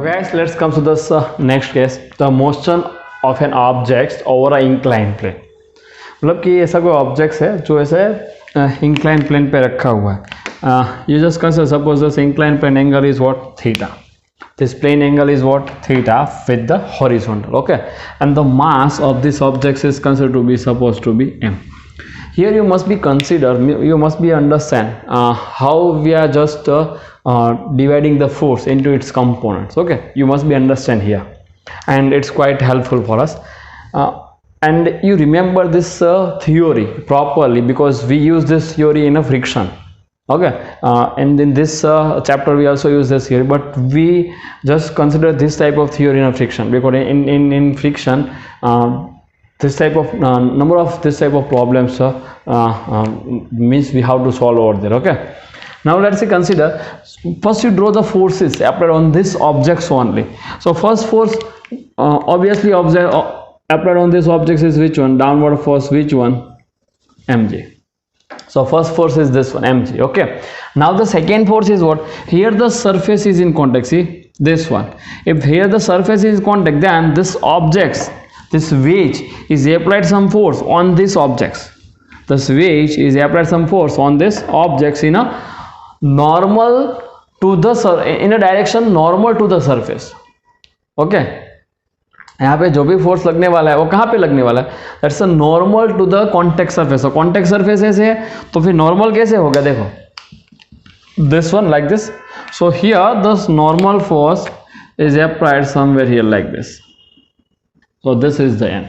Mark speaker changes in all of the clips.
Speaker 1: Now guys, let's come to this next case, the motion of an object over an inclined plane. मतलब कि ऐसा कोई object है जो ऐसे इंक्लाइन प्लेन पे रखा हुआ है. You just consider, suppose this inclined plane angle is what? Theta. This plane angle is what? Theta with the horizontal. Okay, and the mass of this object is considered to be supposed to be m. Here you must be understand how we are just dividing the force into its components. Okay, you must be understand here, and it's quite helpful for us. And you remember this theory properly because we use this theory in a friction. Okay, and in this chapter we also use this theory, but we just consider this type of theory in a friction because in friction this type of number of this type of problems means we have to solve over there. Okay, now let's say consider, first you draw the forces applied on this objects only. So first force obviously applied on this object is which one? Downward force, which one? mg. So first force is this one, mg. Okay, now the second force is what? Here the surface is in contact. See this one, if here the surface is in contact, then this objects, this wedge is applied some force on this objects. This wedge is applied some force on this objects in a normal to the in a direction normal to the surface. Okay, यहाँ पे जो भी force लगने वाला है वो कहाँ पे लगने वाला है? That's a normal to the contact surface. और कॉन्टेक्ट सरफेस ऐसे है तो फिर नॉर्मल कैसे होगा? देखो this one like this. So here this normal force is applied somewhere here like this. So this is the end.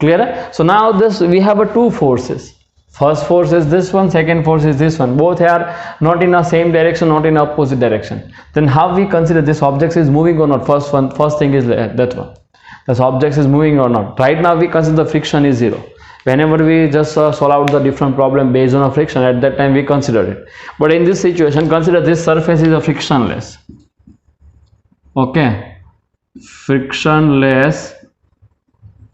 Speaker 1: Clear? So now this we have a two forces. First force is this one, second force is this one. Both are not in the same direction, not in opposite direction. Then how we consider this object is moving or not? First thing is that one. This object is moving or not. Right now we consider the friction is zero. Whenever we just solve out the different problem based on a friction, at that time we consider it. But in this situation, consider this surface is a frictionless. Okay, frictionless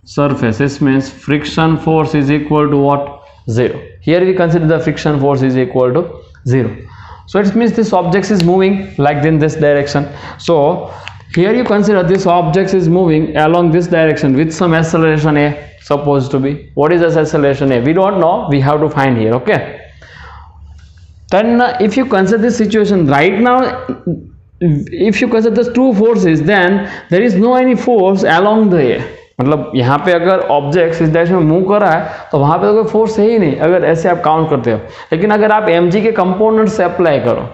Speaker 1: surface. This means friction force is equal to what? Zero. Here we consider the friction force is equal to zero. So it means this object is moving like in this direction. So here you consider this object is moving along this direction with some acceleration a, supposed to be. What is this acceleration a? We don't know. We have to find here. Okay. Then if you consider this situation right now, if you consider the two forces, then there is no any force along the air. मतलब यहाँ पे अगर object इस direction में move कर रहा है तो वहाँ पे तो कोई फोर्स है ही नहीं अगर ऐसे आप काउंट करते हो. लेकिन अगर आप mg के कंपोनेंट से अप्लाई करो,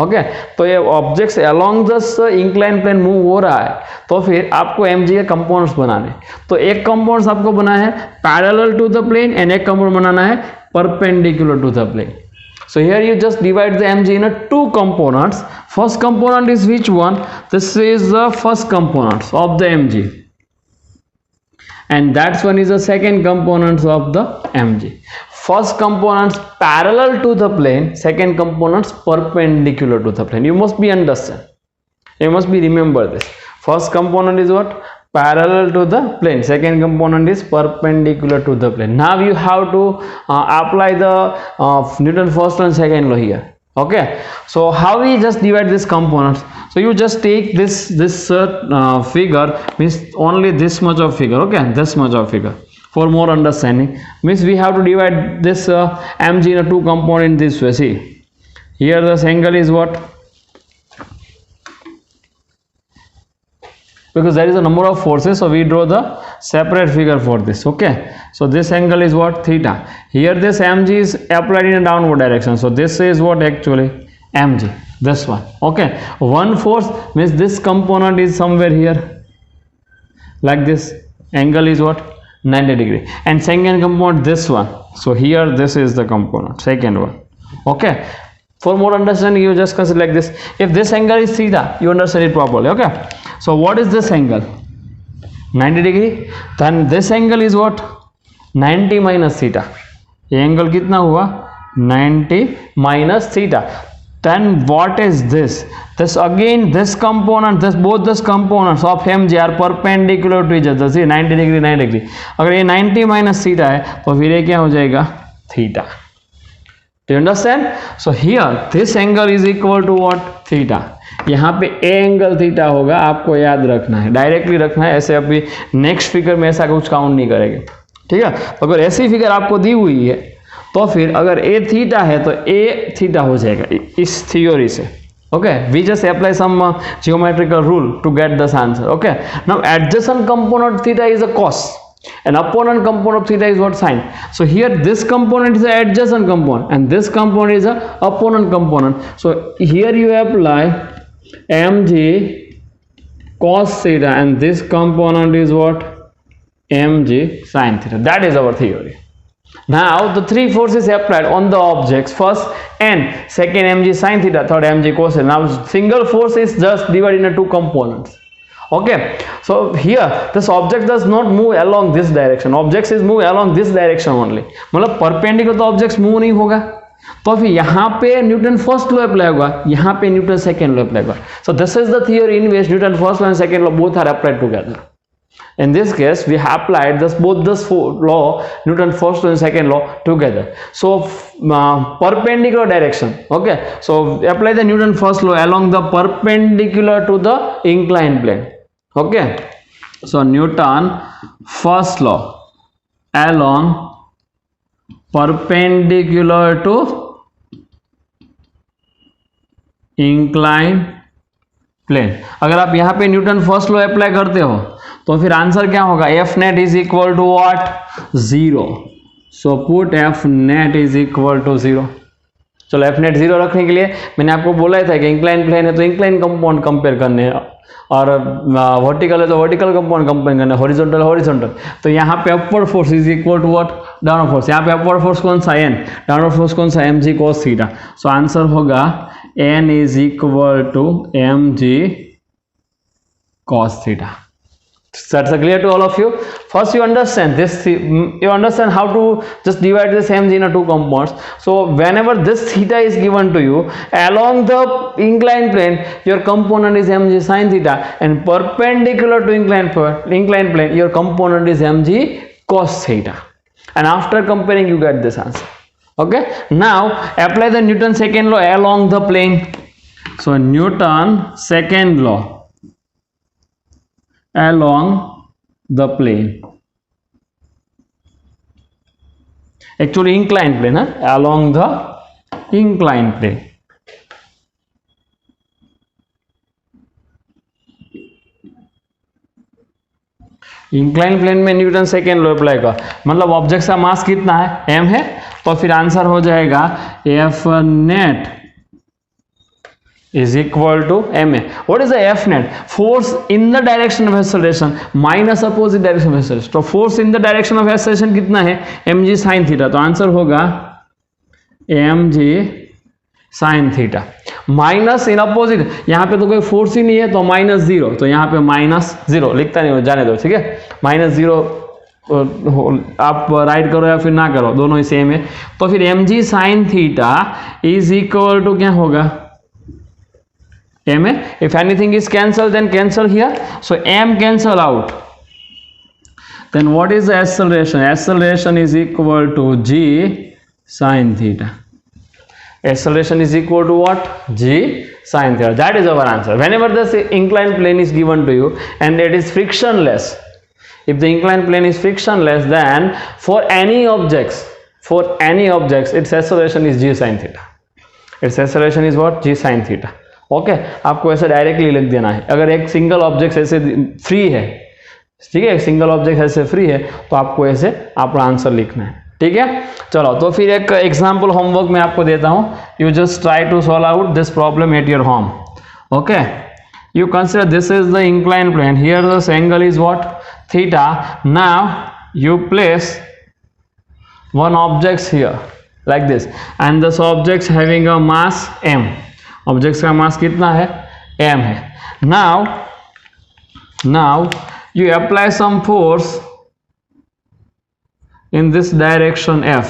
Speaker 1: ओके, तो ये objects along this incline plane move हो रहा है तो फिर आपको mg के कंपोनेंट्स बनाने. तो एक कंपोनेंट्स आपको बनाना है parallel to the plane and एक कंपोनेंट बनाना है perpendicular to the plane. So here you just divide the mg in two components. First component is which one? This is the first component of the mg, and that one is the second component of the mg. First components parallel to the plane, second components perpendicular to the plane. You must be understand. You must be remember this. First component is what? Parallel to the plane. Second component is perpendicular to the plane. Now you have to apply the Newton first and second law here. Okay, so how we just divide these components? So you just take this figure, means only this much of figure. Okay, this much of figure for more understanding. Means we have to divide this mg in a two component this way. See here this angle is what? Because there is a number of forces, so we draw the separate figure for this. Okay, so this angle is what? Theta. Here this mg is applied in a downward direction, so this is what actually mg, this one. Okay, one force means this component is somewhere here like this. Angle is what? 90 degree. And second component this one, so here this is the component, second one. Okay, for more understanding you just consider like this. If this angle is theta, you understand it properly. Okay, so what is this angle? 90 degree. Then this angle is what? 90 minus theta. ये angle कितना हुआ? 90 minus theta. Then what is this? This again, this component, this both this components of mg are perpendicular to each other. See 90 degree 90 degree. अगर ये 90 minus theta है तो फिर ये क्या हो जाएगा? Theta. Do you understand? So here this angle is equal to what? Theta. यहाँ पे ए एंगल थीटा होगा, आपको याद रखना है, डायरेक्टली रखना है, ऐसे अभी नेक्स्ट फिगर में ऐसा कुछ काउंट नहीं करेंगे, ठीक है। तो अगर ऐसी फिगर आपको दी हुई है तो फिर अगर ए थीटा है तो ए थीटा हो जाएगा इस थियोरी से। Okay, we just apply some geometrical rule to get this answer. Okay, now adjacent component theta is a cos and opponent component of theta is what, sine. So here this component is the adjacent component and this component is a opponent component. So here you apply mg cos theta and this component is what, mg sine theta. That is our theory. Now the three forces applied on the objects, first n, second mg sin theta, third mg cos theta. Now single force is just divided into two components. Okay, so here this object does not move along this direction, objects is move along this direction only, मतलब perpendicular तो objects move नहीं होगा, तो फिर यहाँ पे Newton first law apply होगा, यहाँ पे न्यूटन सेकेंड लॉ अप्लाई होगा. So this is the theory in which Newton first law and second law both are applied together. In this case, we have applied both this law, Newton first and second law together. So perpendicular direction. Okay. So apply the Newton first law along the perpendicular to the inclined plane. Okay. So Newton first law along perpendicular to inclined plane. अगर आप यहाँ पे Newton first law apply करते हो तो फिर answer क्या होगा, F net is equal to what, 0. So put F net is equal to 0. चलो एफ नेट 0 रखने के लिए मैंने आपको बोला था कि इंक्लाइन प्लेन है तो इंक्लाइन कंपाउंड कंपेयर करने हैं और वर्टिकल है तो वर्टिकल कंपाउंड कंपेयर करना है, हॉरिजॉन्टल हॉरिजॉन्टल. तो यहाँ पे upward force is equal to what, downward force. यहाँ पे अपवर्ड फोर्स कौन सा, एन. डाउनवर्ड फोर्स कौन सा, m g cos theta. So answer होगा n is equal to mg cos theta. That's clear to all of you. First you understand this, you understand how to just divide this mg into two components. So whenever this theta is given to you along the inclined plane, your component is mg sin theta, and perpendicular to inclined plane your component is mg cos theta, and after comparing you get this answer. Okay, now apply the Newton second law along the plane. So Newton second law along the plane, actually inclined plane, along the inclined plane. Incline plane में Newton second law apply कर, मतलब object का mass कितना है, m है, तो फिर answer हो जाएगा F net is equal to M A. What is the F net, force in the direction of acceleration minus opposite direction of acceleration. तो force in the direction of acceleration कितना है, M जी sine theta. तो answer होगा M ji sine theta minus in opposite. यहाँ पे तो कोई force ही नहीं है तो माइनस 0, तो यहाँ पे माइनस 0 लिखता नहीं हो, जाने दो, ठीक है. माइनस 0 आप राइट करो या फिर ना करो, दोनों ही सेम है. तो फिर m ji sine theta is equal to क्या होगा, एम है. If anything is cancel then cancel here, so m cancel out. Then what is the acceleration, acceleration is equal to g sine theta. Acceleration is equal to what, g sin theta. That is our answer. Whenever this inclined plane is given to you and it is frictionless, if the inclined plane is frictionless, then for any objects its acceleration is g sin theta. Its acceleration is what, g sin theta. Okay, आपको ऐसे directly लिख देना है. अगर एक single object ऐसे free है, ठीक है, एक सिंगल ऑब्जेक्ट ऐसे फ्री है तो आपको ऐसे अपना आंसर लिखना है, ठीक है. चलो तो फिर एक एग्जाम्पल होमवर्क में आपको देता हूं. You just try to solve out this problem at your home. Okay, you consider this is the inclined plane, here this angle is what, theta. Now you place one object here like this and this object having a mass m. Object का mass कितना है, m है. Now you apply some force in this direction f.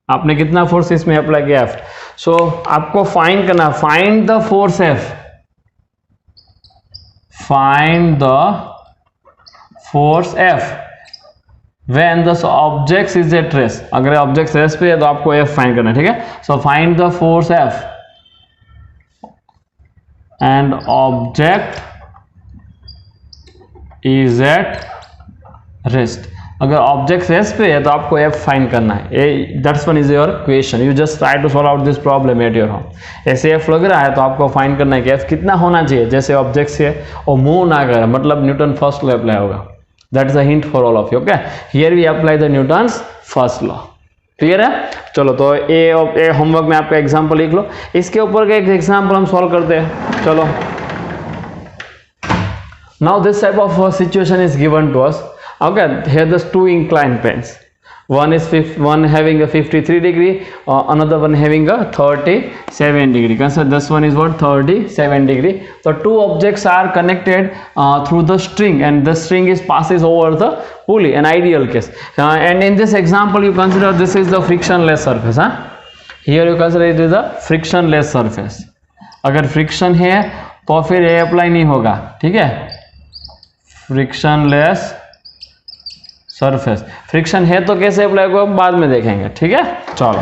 Speaker 1: आपने कितना force इसमें apply किया, f. सो आपको find करना, find the force f, find the force f when the object is at rest. अगर ऑब्जेक्ट रेस्ट पे है तो आपको f फाइंड करना है, ठीक है. So find the force f and object is at rest. अगर ऑब्जेक्ट रेस्ट पे है तो आपको एफ फाइंड करना है। That's one is your question, you just try to solve out this problem at your home. ऐसे एफ लग रहा है तो आपको फाइंड करना है कि एफ कितना होना चाहिए जैसे ऑब्जेक्ट से और मूव ना करे, मतलब न्यूटन फर्स्ट लॉ अप्लाई होगा। That is a hint for all of you. Okay, here we apply the Newton's first law. Clear है? चलो तो ए होमवर्क में आपका एग्जाम्पल लिख लो। इसके ऊपर का एक एग्जाम्पल हम सॉल्व करते हैं। चलो, now this type of situation is given to us. Okay, here there's two inclined planes. One having a 53 degree, another one having a 37 degree. Consider this one is what, 37 degree. So two objects are connected through the string, and the string passes over the pulley. An ideal case. And in this example, you consider this is the frictionless surface. Here you consider it is a frictionless surface. अगर friction है तो फिर ये apply नहीं होगा, ठीक है? Frictionless surface, friction है तो कैसे अप्लाई होगा बाद में देखेंगे, ठीक है? चलो,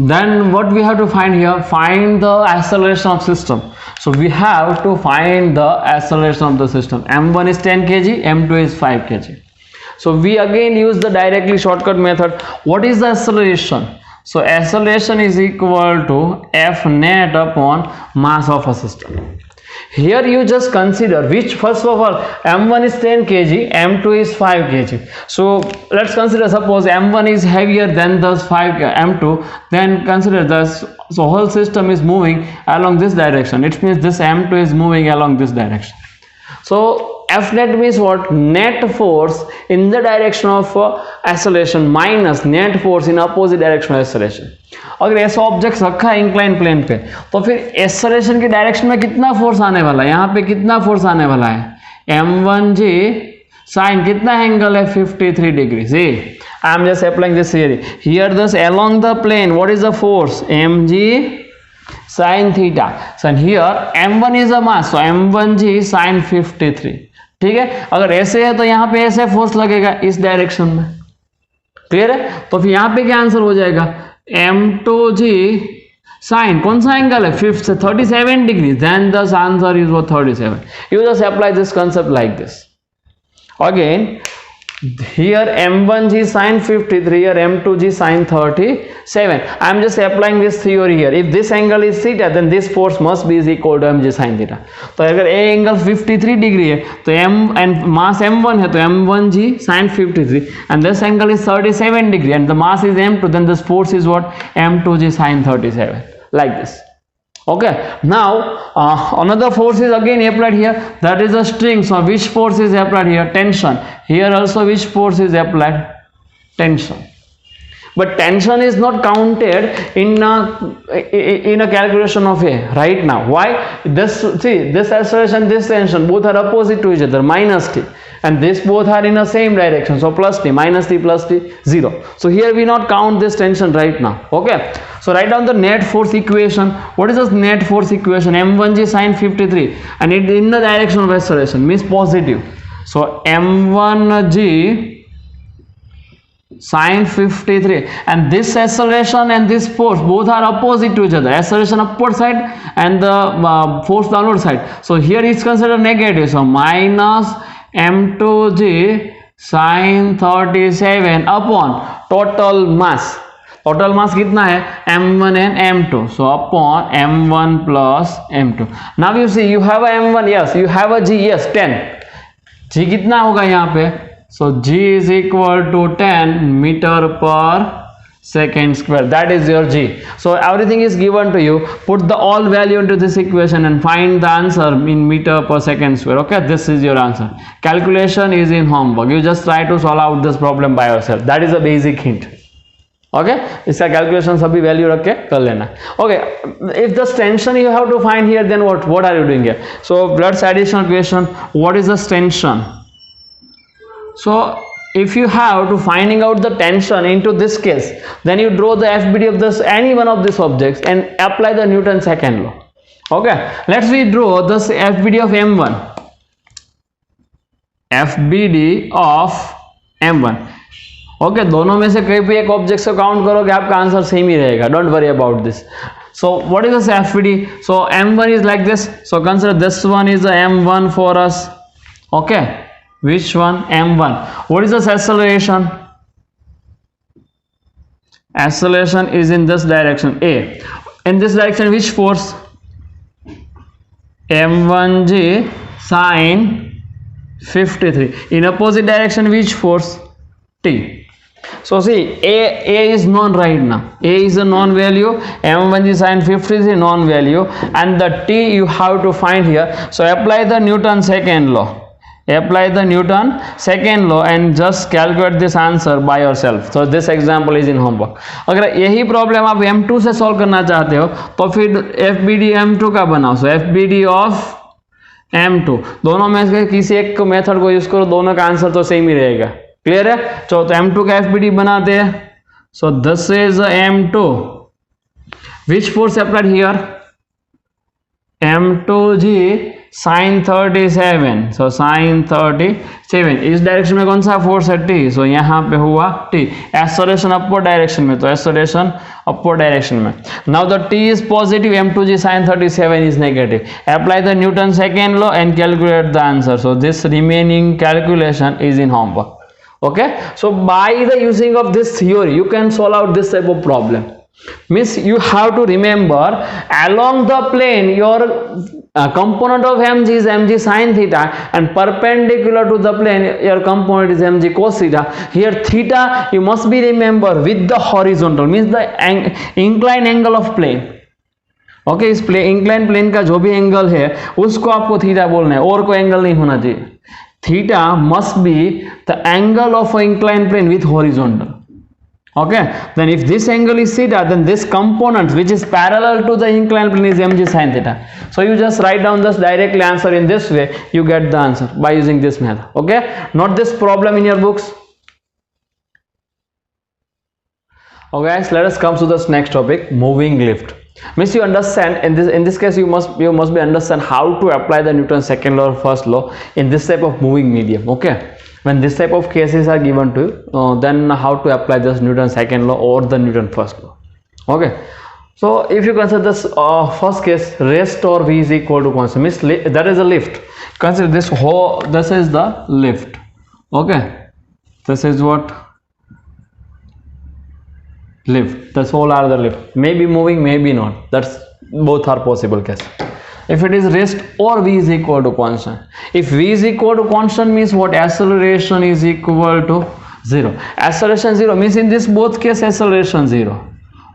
Speaker 1: then what we have to find here, find the acceleration of system. So we have to find the acceleration of the system. M1 is 10 kg, M2 is 5 kg. So we again use the directly shortcut method. What is the acceleration? So acceleration is equal to F net upon mass of a system. Here you just consider which, first of all, M1 is 10 kg, M2 is 5 kg. So let's consider, suppose M1 is heavier than the 5 M2, then consider this, so whole system is moving along this direction. It means this M2 is moving along this direction. So F net means what? Net force in the direction of acceleration minus net force in opposite direction of acceleration. अगर ऐसा object रखा है incline plane पे तो फिर acceleration के direction में कितना फोर्स आने वाला है? यहाँ पे कितना फोर्स आने वाला है? m1g साइन कितना एंगल है? 53 degree. See, I am just applying this theory here. This along the plane what is the force? mg sin theta. So here m1 is a mass, so m1g sin 53. ठीक है, अगर ऐसे है तो यहाँ पे ऐसे फोर्स लगेगा इस डायरेक्शन में. क्लियर है? तो फिर यहाँ पे क्या आंसर हो जाएगा? m2g साइन कौन सा एंगल है? 37 degree. Then the answer is 37. You just apply this concept like this. Again, here m1g sin 53, here m2g sin 37. I am just applying this theory here. If this angle is theta, then this force must be is equal to mg sin theta. तो अगर a angle 53 degree है तो m and mass m1 है तो m1g sin 53, and this angle is 37 degree and the mass is m2, then this force is what? m2g sin 37, like this. Okay, now another force is again applied here, that is a string. So which force is applied here? Tension. Here also which force is applied? Tension. But tension is not counted in a calculation of A right now. Why? This, see, this acceleration, this tension, both are opposite to each other, minus t, and this both are in the same direction, so plus t, minus t plus t, 0. So here we not count this tension right now. Okay, so write down the net force equation. What is this net force equation? m1g sin 53, and it in the direction of acceleration means positive. So m1g sin 53, and this acceleration and this force both are opposite to each other. Acceleration upward side and the force downward side. So here is considered negative. So minus m2g sin 37 upon total mass. Total mass कितना है? m1 and m2. So upon m1 plus m2. Now you see you have a m1, yes, you have a g, yes, 10. g कितना होगा यहाँ पे? So g is equal to 10 meter per second square. That is your g. So everything is given to you. Put the all value into this equation and find the answer in meter per second square. Okay, this is your answer. Calculation is in homework. You just try to solve out this problem by yourself. That is a basic hint. Okay, इसका calculation सभी value रख के कर लेना. Okay, if the tension you have to find here, then what are you doing here? So let's additional question. What is the tension? So if you have to finding out the tension into this case, then you draw the FBD of this any one of these objects and apply the Newton's second law. Okay, let's we draw this FBD of m1. FBD of m1. Okay, दोनों में से कोई भी एक object से count करोगे आपका answer same ही रहेगा. Don't worry about this. So what is this FBD? So M1 is like this. So consider this one is the M1 for us. Okay, which one? M1. What is this acceleration? Acceleration is in this direction, A. In this direction, which force? M1G sine 53. In opposite direction, which force? T. So see, A is known right now. A is a known value. M1 is sine 50 is a known value, and the T you have to find here. So apply the Newton's second law. Apply the Newton second law and just calculate this answer by yourself. So this example is in homework. अगर यही problem आप M2 से solve करना चाहते हो तो फिर FBD M2 का बनाओ. So FBD ऑफ M2, दोनों में से किसी एक मेथड को यूज करो, दोनों का आंसर तो सेम ही रहेगा. क्लियर है? तो M2 का FBD बनाते हैं. सो this is M2. Which force applied here? M2G sin 37. So sin 37 इस डायरेक्शन में कौन सा फोर्स है? T. सो यहाँ पे हुआ T. एक्सेलरेशन अपवर्ड डायरेक्शन में, तो एक्सेलरेशन upward direction में. Now the T is positive, M2G sin 37 is negative. Apply the Newton's second law and calculate the answer. So this remaining calculation is in homework. Okay, so by the using of this theory you can solve out this type of problem. Means you have to remember along the plane your component of mg is mg sin theta, and perpendicular to the plane your component is mg cos theta. Here theta you must be remember with the horizontal, means the inclined angle of plane. Okay, इस incline plane का जो भी angle है उसको आपको theta बोलना है, और कोई एंगल नहीं होना चाहिए. Theta must be the angle of a incline plane with horizontal. Okay, then if this angle is theta, then this component which is parallel to the inclined plane is mg sin theta. So you just write down this directly answer in this way, you get the answer by using this method. Okay, not this problem in your books. Okay guys, let us come to this next topic, moving lift. Means you understand in this case you must be understand how to apply the Newton's second law or first law in this type of moving medium. Okay, when this type of cases are given to you, then how to apply this Newton's second law or the Newton first law. Okay, so if you consider this first case, rest or v is equal to constant, means that is a lift. Consider this whole, this is the lift. Okay, this is what? Lift. That's all are the lift. Maybe moving, maybe not. That's both are possible case. If it is rest or v is equal to constant. If v is equal to constant means what? Acceleration is equal to 0. Acceleration 0 means in this both case acceleration 0.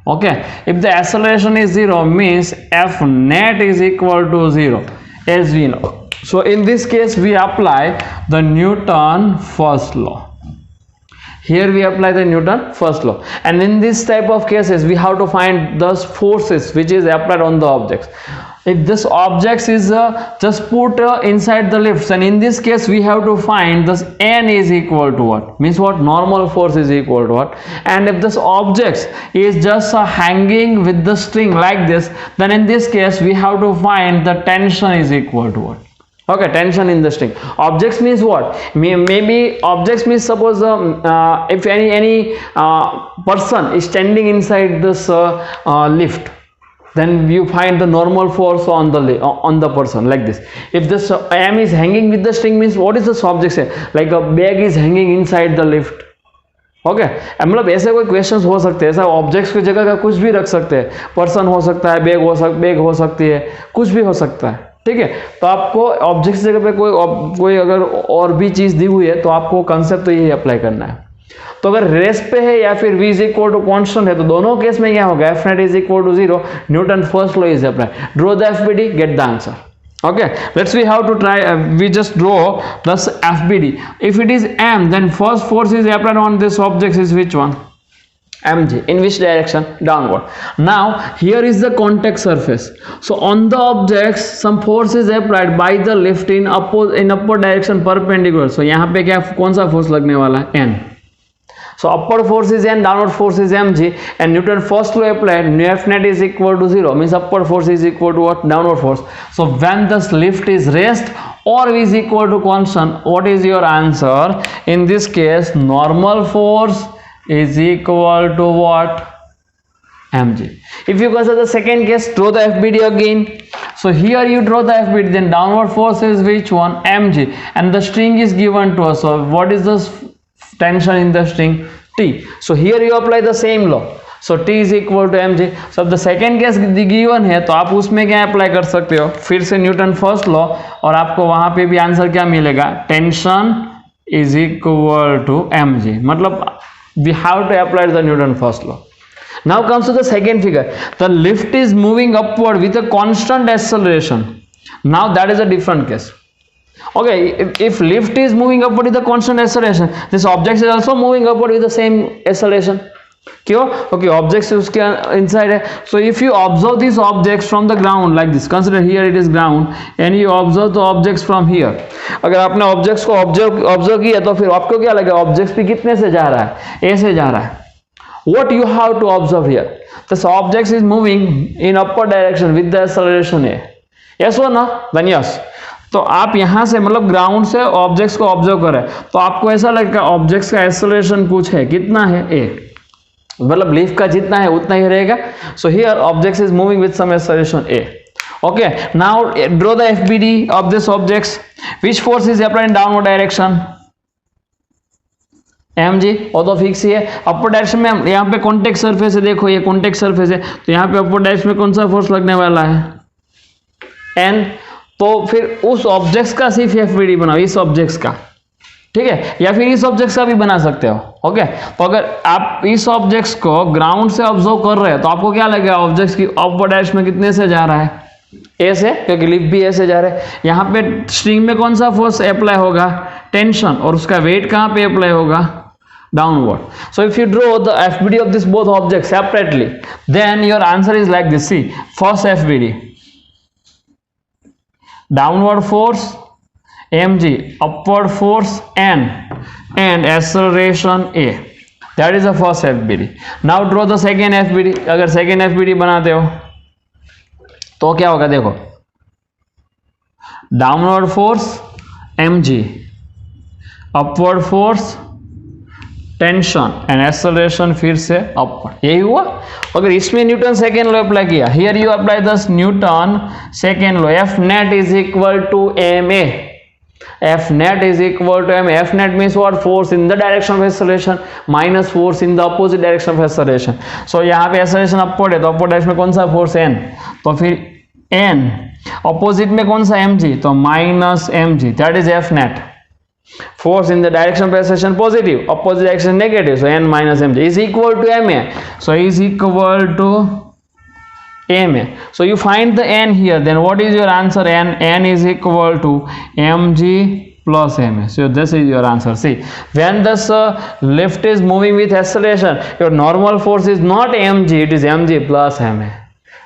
Speaker 1: Okay. If the acceleration is 0 means F net is equal to 0 as we know. So in this case we apply the Newton first law. Here we apply the Newton first law, and in this type of cases we have to find those forces which is applied on the objects. If this objects is just put inside the lifts, and in this case we have to find this N is equal to what? Means what? Normal force is equal to what? And if this objects is just hanging with the string like this, then in this case we have to find the tension is equal to what? Okay, tension in the string. Objects means what? Maybe objects means suppose if any person is standing inside this lift, then you find the normal force on the person like this. If this M is hanging with the string means what is this object say? Like a bag is hanging inside the lift. Okay, मतलब ऐसे कोई questions हो सकते हैं, ऐसा objects की जगह का कुछ भी रख सकते हैं, पर्सन हो सकता है, बैग हो सकती है, कुछ भी हो सकता है. ठीक है, तो आपको ऑब्जेक्ट की जगह पे कोई अगर और भी चीज दी हुई है तो आपको कंसेप्ट तो यही अप्लाई करना है. तो अगर रेस्ट पे है या फिर v is equal to constant है तो दोनों केस में क्या होगा? F net is equal to 0, Newton first law is apply. Draw the FBD, get the answer. Okay, let's see how to try. We just draw this FBD. If it is M, then first force is applied on this object is which one? Mg. In which direction? Downward. Now here is the contact surface. So on the objects some force is applied by the lift in upward direction perpendicular. So यहाँ पे क्या कौन सा force लगने वाला है? N. So upward force is N, downward force is mg, and Newton first law applied. F net is equal to 0 means upward force is equal to what? Downward force. So when this lift is rest or v is equal to constant, what is your answer? In this case normal force is equal to what? mg. If you consider the second case, draw the FBD again. So here you draw the FBD, then downward force is which one? Mg, and the string is given to us. So what is the tension in the string? T. So here you apply the same law. So T is equal to mg. So the second case given है तो आप उसमें क्या apply कर सकते हो? फिर से न्यूटन फर्स्ट लॉ, और आपको वहां पे भी आंसर क्या मिलेगा? Tension is equal to mg. मतलब we have to apply the Newton first law. Now comes to the second figure. The lift is moving upward with a constant acceleration. Now that is a different case. Okay, if lift is moving upward with a constant acceleration, this object is also moving upward with the same acceleration. क्यों? Okay, objects उसके inside है. So if you observe these objects from the ground like this, consider here it is ground, and you observe the objects from here. अगर आपने objects को observe किया तो फिर आपको क्या लगेगा? Objects भी कितने से जा रहा है? A से जा रहा है. What you have to observe here? This object is moving in upward direction with the acceleration a. Yes or no? Then yes. तो आप यहाँ से मतलब ग्राउंड से ऑब्जेक्ट्स को ऑब्जर्व करें तो आपको ऐसा लगेगा ऑब्जेक्ट्स का एक्सेलरेशन कुछ है, कितना है? a. मतलब लिफ्ट का जितना है उतना ही रहेगा. So here objects is moving with some acceleration a. Okay, now draw the FBD of this objects. Which force is applied in downward direction? mg. वो तो फिक्स ही है. अपवर्ड डायरेक्शन में यहाँ पे कॉन्टेक्ट सरफेस है, देखो ये कॉन्टेक्ट सरफेस है, तो यहाँ पे अपवर्ड डायरेक्शन में कौन सा फोर्स लगने वाला है? n. तो फिर उस ऑब्जेक्ट्स का सिर्फ FBD बनाओ, इस ऑब्जेक्ट्स का, ठीक है, या फिर इस ऑब्जेक्ट्स का भी बना सकते हो. ओके, तो अगर आप इस ऑब्जेक्ट्स को ग्राउंड से ऑब्जर्व कर रहे हैं तो आपको क्या लगेगा? ऑब्जेक्ट्स की अपवर्ड डायरेक्शन में कितने से जा रहा है? ए से, क्योंकि लिफ्ट भी ए से जा रहा है. यहाँ पे स्ट्रिंग में कौन सा फोर्स अप्लाई होगा? टेंशन. और उसका वेट कहाँ पे अप्लाई होगा? Downward. So if you draw the FBD of this both object separately, then your answer is like this. See, first FBD, downward force mg, upward force n, and acceleration a. That is the first FBD. Now draw the second FBD. अगर second FBD बनाते हो तो क्या होगा? देखो, downward force mg, upward force tension, and acceleration फिर से upward. यही हुआ. अगर इसमें न्यूटन सेकेंड लॉ अप्लाई किया, हियर यू अप्लाई दस Newton second law. F net is equal to ma. F net is equal to ma. F net means what? Force in the direction of acceleration minus force in the opposite direction of acceleration. So यहाँ पे acceleration upward है तो upward direction में कौन सा force n, तो फिर n. opposite में कौन सा mg, तो minus mg. That is F net. Force in the direction of acceleration positive, opposite direction negative, so n minus mg is equal to ma. So is equal to ma. So you find the n here, then what is your answer? N is equal to mg plus ma. So this is your answer. See, when this lift is moving with acceleration, your normal force is not mg, it is mg plus ma.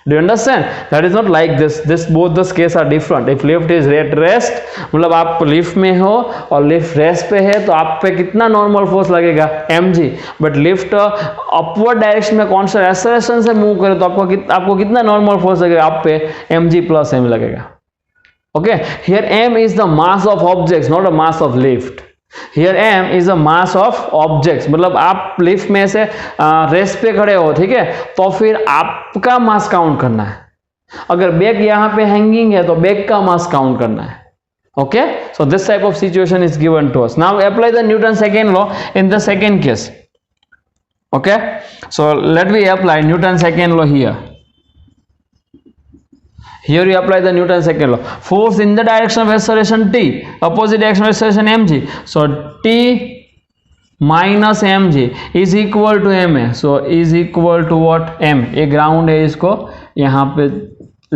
Speaker 1: Do you understand? That is not like this. Both the cases are different. If lift is at rest, मतलब आप lift में हो और lift rest पे है तो आप पे कितना नॉर्मल फोर्स लगेगा? mg. But lift upward direction में कॉन्स्टेंट एक्सेलरेशन से मूव करे तो आपको कितना नॉर्मल फोर्स लगेगा? आप पे mg प्लस m लगेगा. Okay, here m is the mass of objects, not a mass of lift. Here m is the mass of objects. मतलब आप लिफ्ट में से रेस्ट पे खड़े हो, ठीक है, तो फिर आपका मास काउंट करना है. अगर बैग यहाँ पे हैंगिंग है तो बैग का मास काउंट करना है. Okay, so this type of situation is given to us. Now apply the Newton second law in the second case. Okay, so let we apply Newton second law here. Here you apply the Newton's second law. Force in the direction of acceleration t, opposite direction of acceleration mg. So t minus mg is equal to ma. So is equal to what? m. ये ground है, इसको यहाँ पे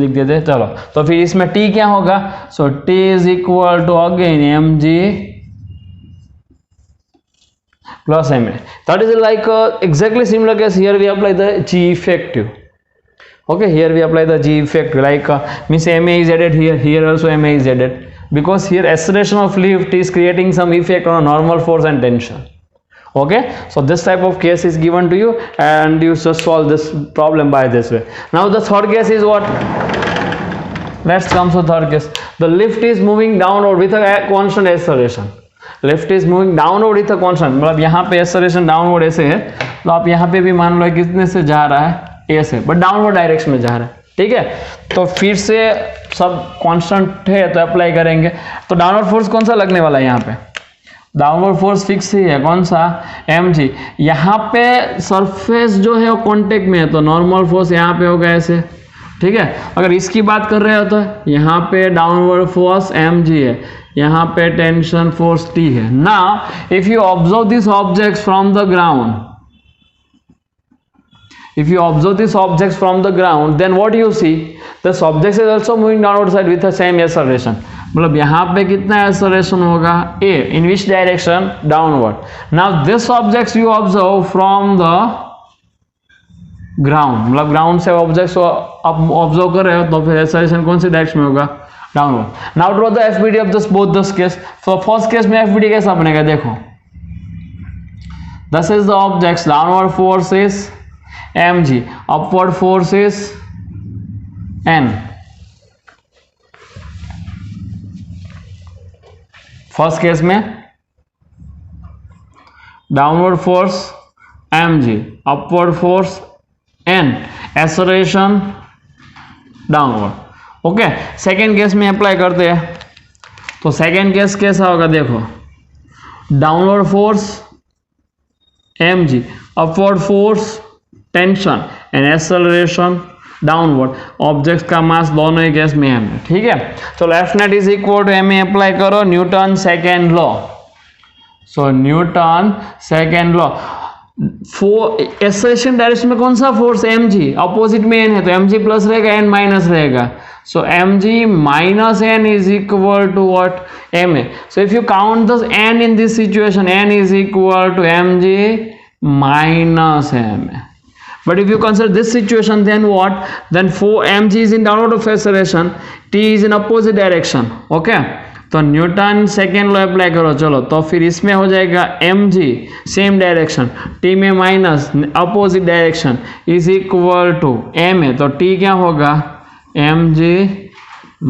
Speaker 1: लिख देते हैं. चलो, तो फिर इसमें t क्या होगा? So t is equal to again mg plus ma. That is like exactly similar case. Here we apply the g effective. Okay, here we apply the g effect, like means ma is added here also ma is added, because here acceleration of lift is creating some effect on a normal force and tension. Okay, so this type of case is given to you and you just solve this problem by this way. Now the third case is what? Let's come to third case. The lift is moving downward with a constant acceleration. Lift is moving downward with a constant, मतलब यहाँ पे acceleration downward ऐसे है तो आप यहाँ पे भी मान लो कितने से जा रहा है? ए से, बट डाउनवर्ड डायरेक्शन में जा रहा है, ठीक है। तो फिर से सब कांस्टेंट है तो अप्लाई करेंगे, तो डाउनवर्ड फोर्स कौन सा लगने वाला है यहाँ पे, डाउनवर्ड फोर्स फिक्स ही है, कौन सा, mg। यहाँ पे सरफेस जो है वो कॉन्टेक्ट में है तो नॉर्मल फोर्स यहाँ पे होगा ऐसे, ठीक है। अगर इसकी बात कर रहे हो तो यहाँ पे डाउनवर्ड फोर्स mg है, यहाँ पे टेंशन फोर्स T है। Now if you observe this objects from the ground, if you observe these objects from the ground, then what you see, this object is also moving downward side with the same acceleration। मतलब यहाँ पे कितना acceleration होगा, a, in which direction, downward। now this objects you observe from the ground, मतलब ground से objects को आप observe कर रहे हो तो फिर acceleration कौन सी डायरेक्शन में होगा, downward। now draw the FBD of this both this case। so first case में FBD कैसा बनेगा, देखो, this is the objects, downward force is mg, upward force is n। First case में downward force mg, upward force n, acceleration downward. Okay, second case में apply करते हैं, तो second case कैसा होगा, देखो, downward force mg, upward force tension and acceleration downward. Object का mass दोनों ही केस में m है, ठीक है। चलो F net is equal to m apply करो, Newton second law. So Newton second law, acceleration direction में कौन सा फोर्स, mg, अपोजिट में n है तो mg प्लस रहेगा, n माइनस रहेगा। So mg minus n is equal to what, ma। So if you count the n in this situation, n is equal to mg minus ma। But if you consider this situation, then what? Then 4mg is in downward of acceleration, t is in opposite direction। okay, तो Newton second law apply करो। चलो, तो फिर इसमें हो जाएगा mg same direction, t में minus opposite direction is equal to ma। तो t क्या होगा, mg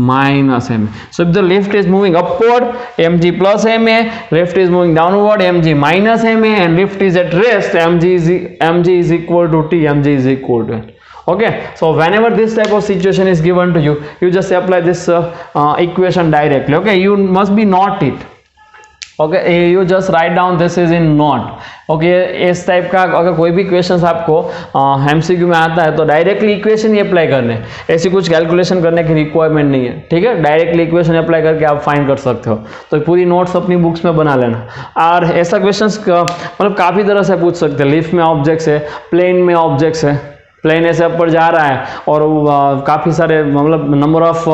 Speaker 1: minus ma। so if the lift is moving upward, mg plus ma, lift is moving downward, mg minus ma, and lift is at rest, mg is equal to t, mg is equal to it। okay, so whenever this type of situation is given to you, you just apply this equation directly। okay, you must be not it। okay, you just write down this is in not। okay, इस type का अगर कोई भी question आपको MCQ में आता है तो डायरेक्टली इक्वेशन ही अप्लाई करने, ऐसी कुछ कैलकुलेशन करने की रिक्वायरमेंट नहीं है, ठीक है। डायरेक्टली इक्वेशन अप्लाई करके आप फाइंड कर सकते हो। तो पूरी नोट्स अपनी बुक्स में बना लेना। और ऐसा क्वेश्चन मतलब काफ़ी तरह से पूछ सकते हैं। लिफ्ट में ऑब्जेक्ट्स है, प्लेन में ऑब्जेक्ट्स है, प्लेन ऐसे ऊपर जा रहा है और काफ़ी सारे मतलब number of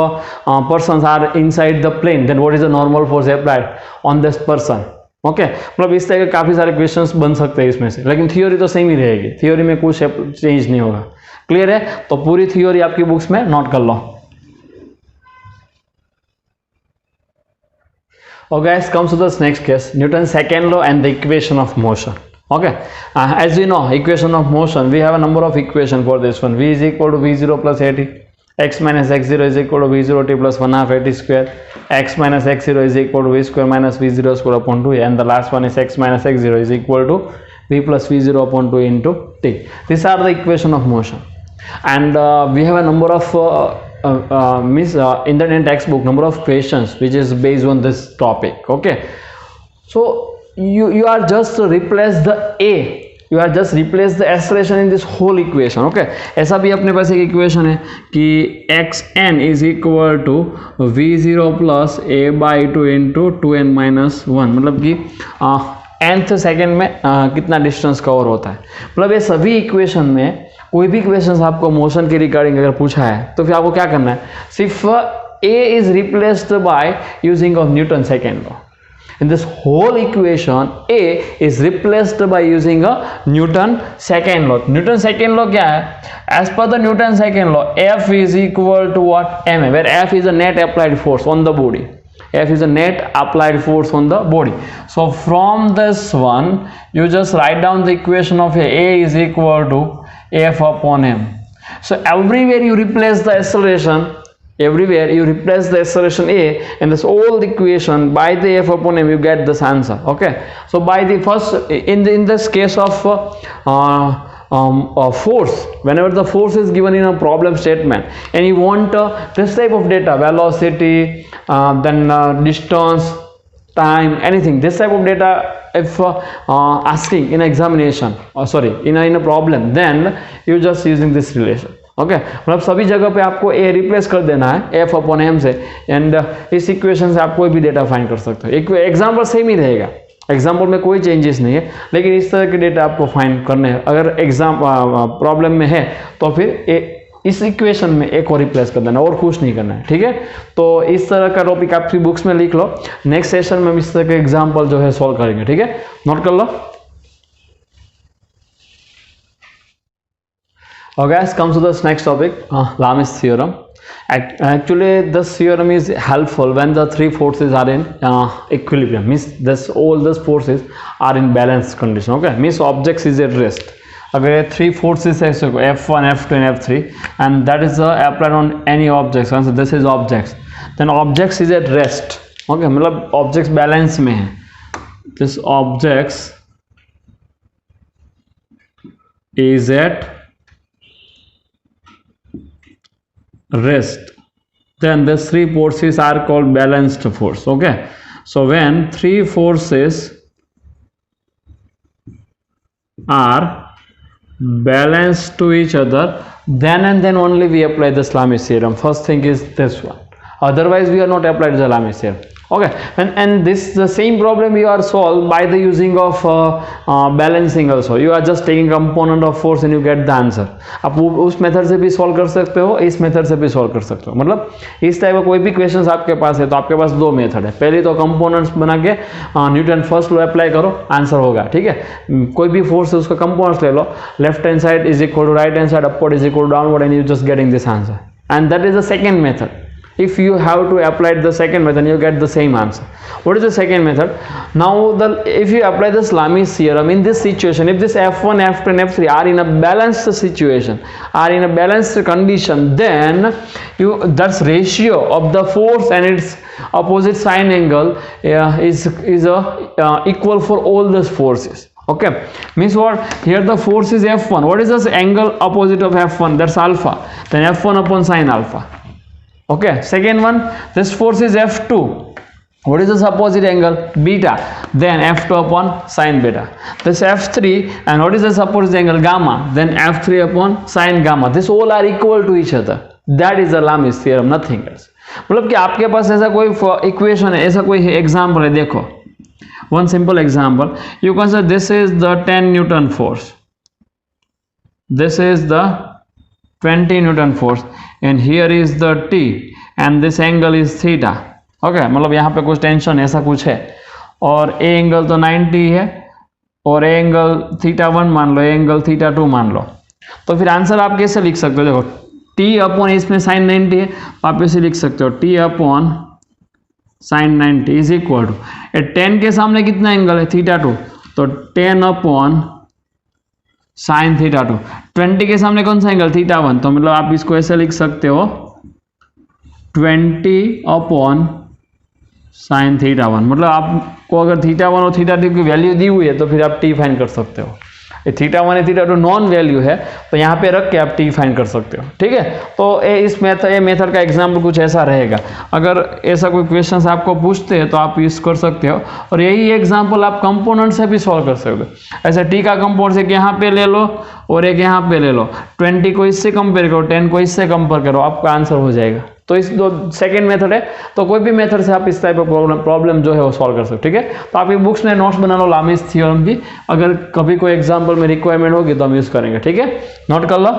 Speaker 1: persons are inside the plane, then what is the normal force applied on this person. Okay, मतलब इस तरह के काफ़ी सारे क्वेश्चंस बन सकते हैं इसमें से, लेकिन थ्योरी तो सेम ही रहेगी, थ्योरी में कुछ चेंज नहीं होगा। क्लियर है? तो पूरी थ्योरी आपकी बुक्स में नोट कर लो। Okay, guys, comes to this next case, Newton's second law and the equation of motion. Okay, as we know, equation of motion, we have a number of equation for this one. V is equal to V0 plus AT, x minus x0 is equal to V0 t plus 1 half AT square, x minus x0 is equal to V square minus V0 square upon 2a, and the last one is x minus x0 is equal to V plus V0 upon 2 into t. These are the equation of motion, and we have a number of in the textbook number of questions which is based on this topic. Okay, so you are just replace the a, you are just replace the acceleration in this whole equation. Okay, ऐसा भी अपने पास एक equation है कि xn is equal to v0 plus a by 2 into 2n minus 1, मतलब कि nth second में कितना डिस्टेंस कवर होता है। मतलब ये सभी इक्वेशन में कोई भी क्वेश्चन आपको मोशन के रिगार्डिंग अगर पूछा है तो फिर आपको क्या करना है, सिर्फ a is replaced by using of Newton second law. In this whole equation, a is replaced by using a Newton second law. Newton second law क्या है? As per the Newton second law, F is equal to what? ma, where F is a net applied force on the body. F is a net applied force on the body. So from this one, you just write down the equation of a is equal to F upon m. So everywhere you replace the acceleration, everywhere you replace the acceleration a in this old equation by the F upon m, you get this answer. Okay, so by the first in this case of force, whenever the force is given in a problem statement and you want this type of data, velocity, then distance, time, anything, this type of data if asking in examination, in a problem, then you just using this relation. Okay मतलब सभी जगह पे आपको ए replace कर देना है F upon M से, and इस इक्वेशन से आप कोई भी डेटा फाइंड कर सकते हो। एग्जाम्पल सेम ही रहेगा, एग्जाम्पल में कोई चेंजेस नहीं है, लेकिन इस तरह के डेटा आपको फाइंड करने हैं। अगर एग्जाम प्रॉब्लम में है तो फिर इस इक्वेशन में एक और रिप्लेस कर देना और कुछ नहीं करना है, ठीक है। तो इस तरह का टॉपिक आपकी बुक्स में लिख लो, नेक्स्ट सेशन में हम इस तरह के एग्जाम्पल जो है सॉल्व करेंगे, ठीक है, नोट कर लो। Okay, guys, comes to this next topic, Lamy's theorem. Actually, this theorem is helpful when the three forces are in equilibrium. Means all those forces are in balanced condition. Okay, means objects is at rest. अगर ये three forces है, so F1, F2 and F3, and that is applied on any objects. So this is objects. Then objects is at rest. Okay, मतलब objects balance में है. This objects is at rest, then these three forces are called balanced force. Okay, so when three forces are balanced to each other, then and then only we apply the Lamy's theorem. First thing is this one, otherwise we are not applied the Lamy's theorem. Okay, and this the same problem you are solved by the using of balancing also. You are just taking component of force and you get the answer. आप उस method से भी solve कर सकते हो, इस method से भी सॉल्व कर सकते हो। मतलब इस टाइप का कोई भी क्वेश्चंस आपके पास है तो आपके पास दो मेथड है। पहले तो कंपोनेंट्स बना के न्यूटन फर्स्ट लॉ अप्लाई करो, आंसर होगा, ठीक है। कोई भी फोर्स है उसका कंपोनेंट्स ले लो, left hand side is equal to right hand side, upward is equal to downward, and you just getting this answer, and that is the second method. If you have to apply the second method, you get the same answer. What is the second method? Now, if you apply this Lamy's theorem in this situation, if this F1, F2 and F3 are in a balanced situation, are in a balanced condition, then that's ratio of the force and its opposite sine angle is equal for all those forces. Okay, means what? Here the force is F1. What is this angle opposite of F1? That's alpha. Then F1 upon sine alpha. Okay, second one, this force is F2. What is this opposite angle? Beta. Then F2 upon sine beta. This F3, and what is this opposite angle? Gamma. Then F3 upon sine gamma. This all are equal to each other. That is the Lamy's theorem, nothing else. मतलब कि आपके पास ऐसा कोई equation है, ऐसा कोई example है, देखो, one simple example. You can say this is the 10 Newton force. This is the 20 Newton force, and here is the T, and this angle is theta. Okay, मतलब यहाँ पे कुछ टेंशन ऐसा कुछ है, और ए एंगल तो 90 है, और ए एंगल थीटा 1 मान लो, ए एंगल थीटा 2 मान लो। तो फिर आंसर आप कैसे लिख सकते हो? देखो, टी अपॉन इसमें साइन 90 है, आप ऐसे लिख सकते हो, T upon sine 90 is equal to 10 के सामने कितना एंगल है? थीटा 2, तो 10 अपॉन साइन थीटा 2। 20 के सामने कौन सा एंगल? थीटा 1, तो मतलब आप इसको ऐसे लिख सकते हो, 20 अपॉन साइन थीटा 1। मतलब आपको अगर थीटा 1 और थीटा 2 की वैल्यू दी हुई है तो फिर आप टी फाइंड कर सकते हो। थीटा 1 या थीटा 2 नॉन वैल्यू है तो यहाँ पे रख के आप टी फाइंड कर सकते हो, ठीक है। तो इस मेथड का एग्जाम्पल कुछ ऐसा रहेगा। अगर ऐसा कोई क्वेश्चन आपको पूछते हैं तो आप यूज कर सकते हो, और यही एग्जाम्पल आप कंपोनेंट से भी सॉल्व कर सकते हो। ऐसे टी का कंपोनेंट एक यहाँ पे ले लो और एक यहाँ पे ले लो, 20 को इससे कंपेयर करो, 10 को इससे कंपेयर करो, आपका आंसर हो जाएगा। तो इस दो सेकंड मेथड है, तो कोई भी मेथड से आप इस टाइप का प्रॉब्लम जो है वो सॉल्व कर सकते हो, ठीक है। तो आप ये बुक्स में नोट्स बना लो Lamy's थ्योरम की, अगर कभी कोई एग्जाम्पल में रिक्वायरमेंट होगी तो हम यूज करेंगे, ठीक है, नोट कर लो।